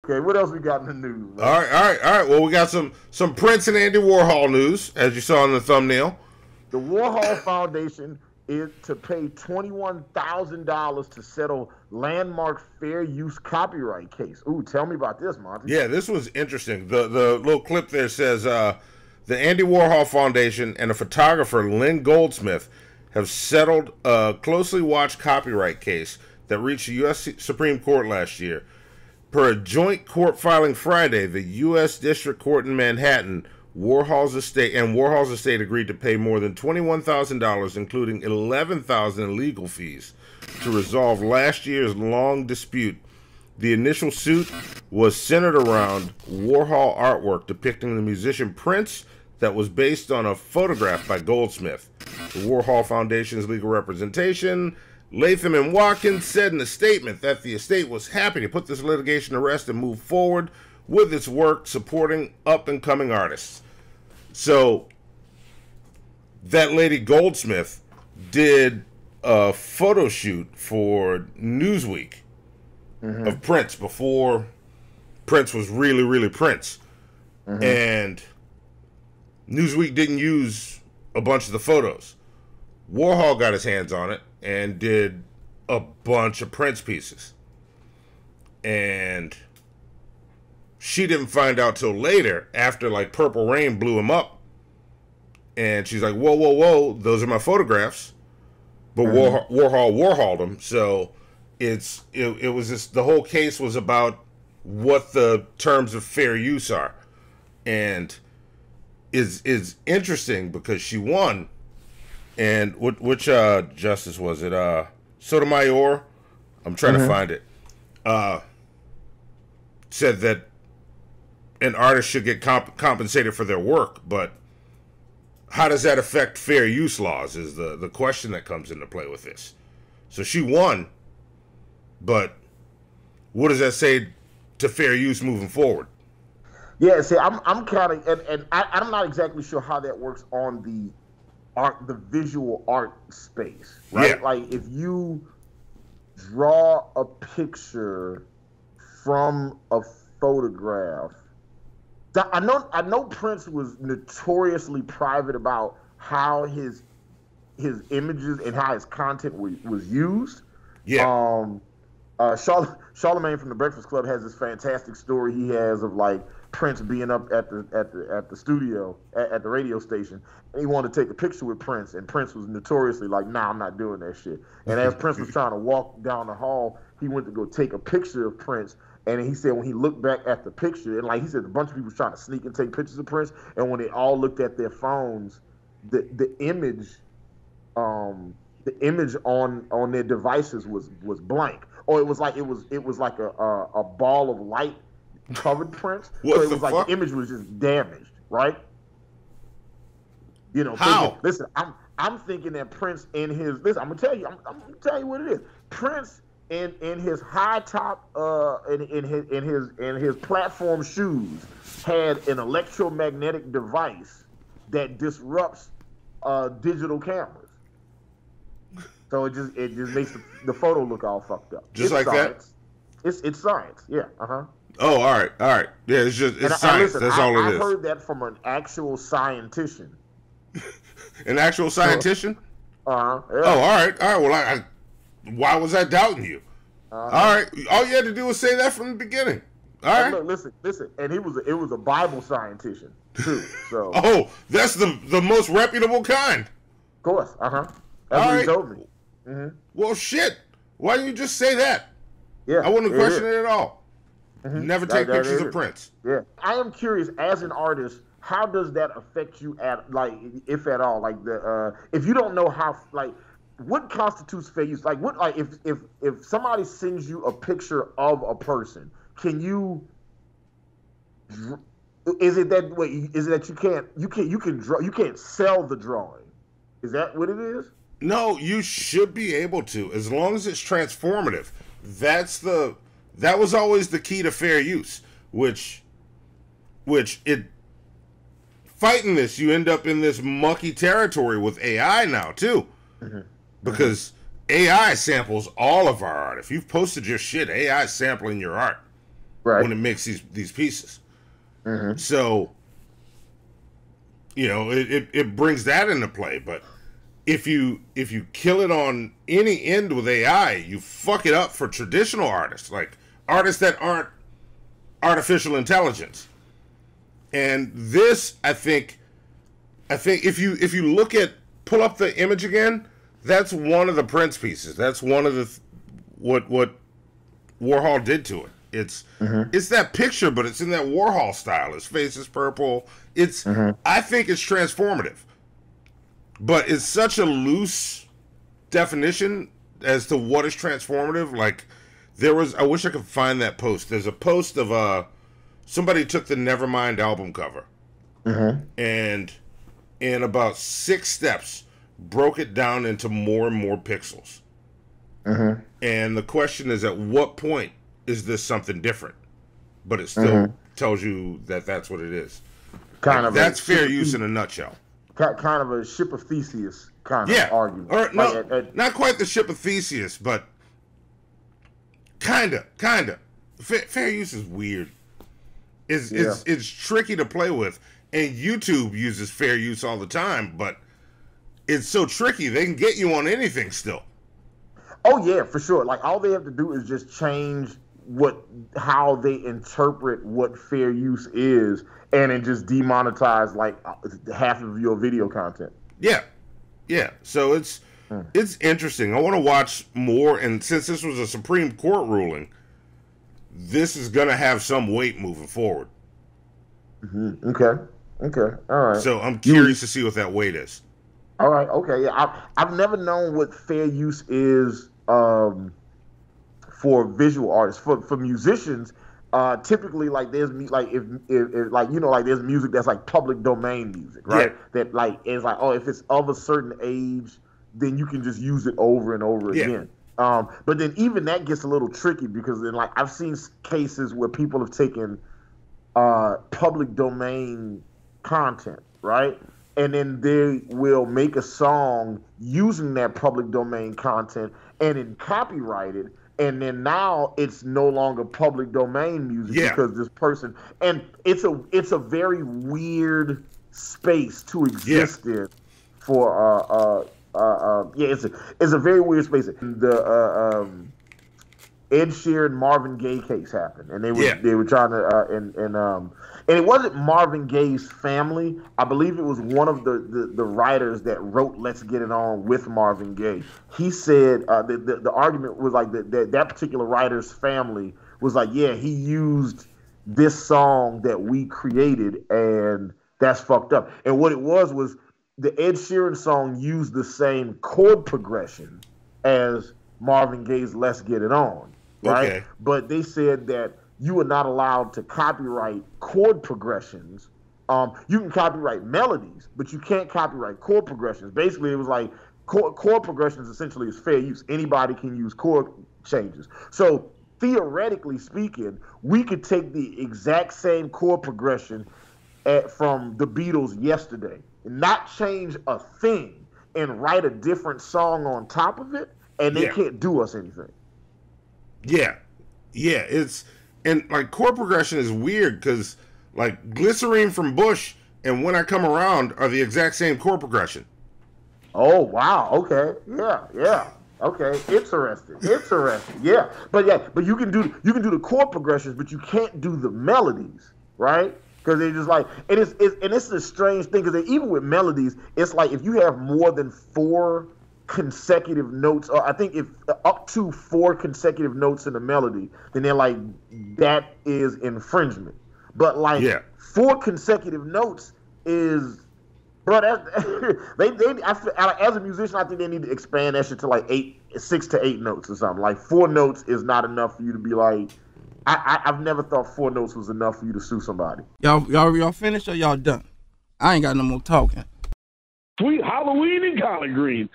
Okay, what else we got in the news, man? All right. Well, we got some Prince and Andy Warhol news, as you saw in the thumbnail. The Warhol Foundation is to pay $21,000 to settle landmark fair use copyright case. Ooh, tell me about this, Monty. Yeah, this was interesting. The little clip there says the Andy Warhol Foundation and a photographer, Lynn Goldsmith, have settled a closely watched copyright case that reached the U.S. Supreme Court last year. Per a joint court filing Friday, the U.S. District Court in Manhattan, Warhol's estate agreed to pay more than $21,000, including $11,000 in legal fees, to resolve last year's long dispute. The initial suit was centered around Warhol artwork depicting the musician Prince that was based on a photograph by Goldsmith. The Warhol Foundation's legal representation, Latham and Watkins, said in a statement that the estate was happy to put this litigation to rest and move forward with its work supporting up-and-coming artists. So, that lady Goldsmith did a photo shoot for Newsweek of Prince before Prince was really, really Prince. And Newsweek didn't use a bunch of the photos. Warhol got his hands on it and did a bunch of Prince pieces. And she didn't find out till later, after like Purple Rain blew him up. And she's like, whoa, those are my photographs. But Warhol'd them. So it was just, the whole case was about what the terms of fair use are. And is interesting because she won. And which justice was it? Sotomayor? I'm trying to find it. Said that an artist should get compensated for their work, but how does that affect fair use laws is the question that comes into play with this. So she won, but what does that say to fair use moving forward? Yeah, see, I'm kind of, and I'm not exactly sure how that works on the visual art space, right? Yeah. Like if you draw a picture from a photograph, I know Prince was notoriously private about how his images and how his content was used. Yeah. Charlemagne from the Breakfast Club has this fantastic story he has of like Prince being up at the studio at the radio station, and he wanted to take a picture with Prince, and Prince was notoriously like, "Nah, I'm not doing that shit." And as Prince was trying to walk down the hall, he went to go take a picture of Prince, and he said when he looked back at the picture, and like he said, a bunch of people was trying to sneak and take pictures of Prince, and when they all looked at their phones, the image on their devices was blank, or it was like a ball of light covered Prince. So it was like the image was just damaged, right? You know, how? Listen, I'm thinking that Prince in his I'm gonna tell you what it is. Prince in his high top in his platform shoes had an electromagnetic device that disrupts digital cameras. So it just makes the photo look all fucked up. Just like science. It's science. Yeah. Oh, all right. Yeah, it's science. Listen, that's all it is. I heard that from an actual scientist. An actual scientist? Yeah. Oh, all right. Well, why was I doubting you? All right. All you had to do was say that from the beginning. All right. Look, listen. And it was a Bible scientist too. So. Oh, that's the most reputable kind. Of course. That's all what he told me. Well, shit. Why didn't you just say that? Yeah. I wouldn't question it at all. Never take pictures of Prince. Yeah. I am curious, as an artist, how does that affect you if at all? Like if you don't know how, like, what constitutes fair use? Like if somebody sends you a picture of a person, can you? Is it that you can't sell the drawing? Is that what it is? No, you should be able to, as long as it's transformative. That was always the key to fair use, which fighting this, you end up in this mucky territory with AI now too, because AI samples all of our art. If you've posted your shit, AI is sampling your art. when it makes these pieces. So, you know, it brings that into play. But if you kill it on any end with AI, you fuck it up for traditional artists, like artists that aren't artificial intelligence. And this, I think if you look at, pull up the image again, that's one of the Prince pieces. That's one of the what Warhol did to it. It's that picture, but it's in that Warhol style. His face is purple. It's I think it's transformative, but it's such a loose definition as to what is transformative. Like I wish I could find that post. There's a post of somebody took the Nevermind album cover and in about 6 steps broke it down into more and more pixels. And the question is, at what point is this something different? But it still tells you that that's what it is. That's fair use in a nutshell. Kind of a ship of Theseus kind of argument. Or, no, not quite the ship of Theseus, but kinda. Fair use is weird. It's tricky to play with, and YouTube uses fair use all the time, but it's so tricky they can get you on anything still. Oh yeah, for sure. Like all they have to do is just change how they interpret what fair use is, and then just demonetize like half of your video content. Yeah. So it's interesting. I want to watch more, and since this was a Supreme Court ruling, this is gonna have some weight moving forward. Okay. All right. So I'm curious to see what that weight is. All right. Okay. Yeah. I've never known what fair use is for visual artists. For musicians, typically like there's like if like you know like there's music that's like public domain music, right? That like is like, oh, if it's of a certain age, then you can just use it over and over again. But then even that gets a little tricky, because then like I've seen cases where people have taken public domain content, right? And then they will make a song using that public domain content and then copyright it. And then now it's no longer public domain music because this person, and it's a very weird space to exist in for it's a very weird space. The Ed Sheeran Marvin Gaye case happened, and they were trying to and it wasn't Marvin Gaye's family. I believe it was one of the writers that wrote "Let's Get It On" with Marvin Gaye. He said the argument was like that particular writer's family was like, yeah, he used this song that we created, and that's fucked up. And what it was the Ed Sheeran song used the same chord progression as Marvin Gaye's "Let's Get It On," right? Okay. But they said that you are not allowed to copyright chord progressions. You can copyright melodies, but you can't copyright chord progressions. Basically, it was like chord progressions essentially is fair use. Anybody can use chord changes. So theoretically speaking, we could take the exact same chord progression from the Beatles yesterday and not change a thing and write a different song on top of it, and they can't do us anything. And like chord progression is weird because like Glycerine from Bush and When I Come Around are the exact same chord progression. Oh wow, okay. Yeah. Okay, interesting. Yeah. But you can do the chord progressions, but you can't do the melodies, right? Because they just like and it's a strange thing, because even with melodies, it's like if you have more than 4 consecutive notes, or I think if up to 4 consecutive notes in a melody, then they're like, that is infringement. But like 4 consecutive notes is, bro, as a musician, I think they need to expand that shit to like 6 to 8 notes or something. Like 4 notes is not enough for you to be like, I've never thought 4 notes was enough for you to sue somebody. Y'all finished or y'all done? I ain't got no more talking. Sweet Halloween in collard greens.